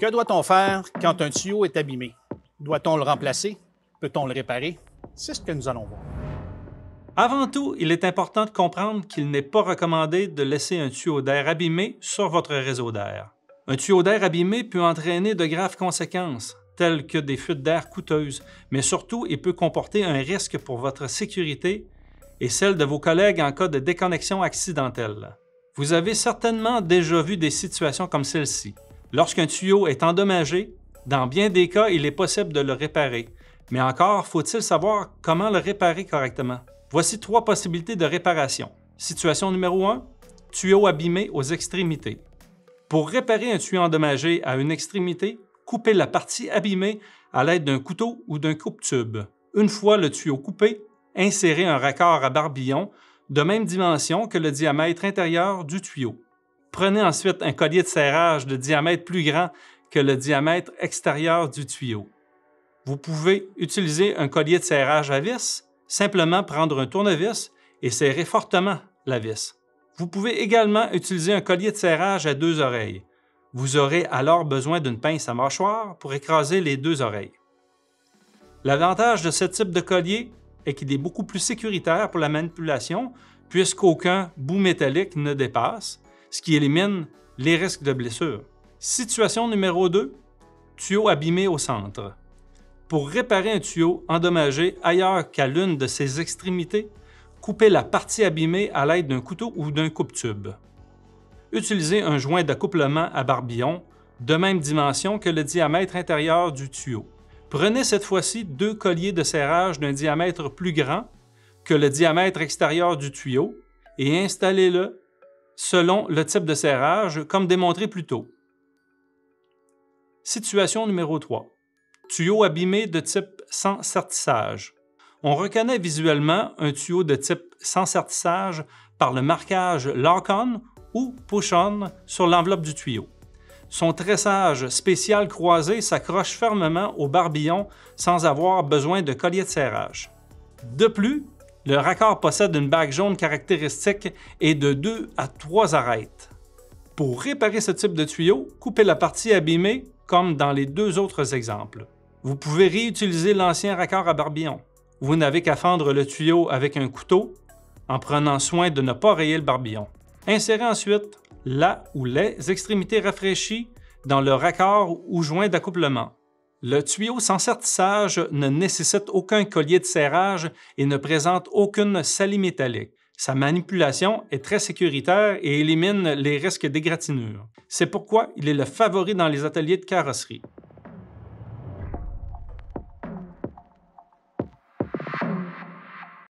Que doit-on faire quand un tuyau est abîmé? Doit-on le remplacer? Peut-on le réparer? C'est ce que nous allons voir. Avant tout, il est important de comprendre qu'il n'est pas recommandé de laisser un tuyau d'air abîmé sur votre réseau d'air. Un tuyau d'air abîmé peut entraîner de graves conséquences, telles que des fuites d'air coûteuses, mais surtout, il peut comporter un risque pour votre sécurité et celle de vos collègues en cas de déconnexion accidentelle. Vous avez certainement déjà vu des situations comme celle-ci. Lorsqu'un tuyau est endommagé, dans bien des cas, il est possible de le réparer. Mais encore, faut-il savoir comment le réparer correctement? Voici 3 possibilités de réparation. Situation numéro 1, tuyau abîmé aux extrémités. Pour réparer un tuyau endommagé à une extrémité, coupez la partie abîmée à l'aide d'un couteau ou d'un coupe-tube. Une fois le tuyau coupé, insérez un raccord à barbillon de même dimension que le diamètre intérieur du tuyau. Prenez ensuite un collier de serrage de diamètre plus grand que le diamètre extérieur du tuyau. Vous pouvez utiliser un collier de serrage à vis, simplement prendre un tournevis et serrer fortement la vis. Vous pouvez également utiliser un collier de serrage à 2 oreilles. Vous aurez alors besoin d'une pince à mâchoire pour écraser les 2 oreilles. L'avantage de ce type de collier est qu'il est beaucoup plus sécuritaire pour la manipulation puisqu'aucun bout métallique ne dépasse, ce qui élimine les risques de blessure. Situation numéro 2, tuyau abîmé au centre. Pour réparer un tuyau endommagé ailleurs qu'à l'une de ses extrémités, coupez la partie abîmée à l'aide d'un couteau ou d'un coupe-tube. Utilisez un joint d'accouplement à barbillon de même dimension que le diamètre intérieur du tuyau. Prenez cette fois-ci 2 colliers de serrage d'un diamètre plus grand que le diamètre extérieur du tuyau et installez-le selon le type de serrage comme démontré plus tôt. Situation numéro 3. Tuyau abîmé de type sans sertissage. On reconnaît visuellement un tuyau de type sans sertissage par le marquage Lock-on ou Push-on sur l'enveloppe du tuyau. Son tressage spécial croisé s'accroche fermement au barbillon sans avoir besoin de collier de serrage. De plus, le raccord possède une bague jaune caractéristique et de 2 à 3 arêtes. Pour réparer ce type de tuyau, coupez la partie abîmée comme dans les 2 autres exemples. Vous pouvez réutiliser l'ancien raccord à barbillon. Vous n'avez qu'à fendre le tuyau avec un couteau en prenant soin de ne pas rayer le barbillon. Insérez ensuite la ou les extrémités rafraîchies dans le raccord ou joint d'accouplement. Le tuyau sans sertissage ne nécessite aucun collier de serrage et ne présente aucune salie métallique. Sa manipulation est très sécuritaire et élimine les risques d'égratignure. C'est pourquoi il est le favori dans les ateliers de carrosserie.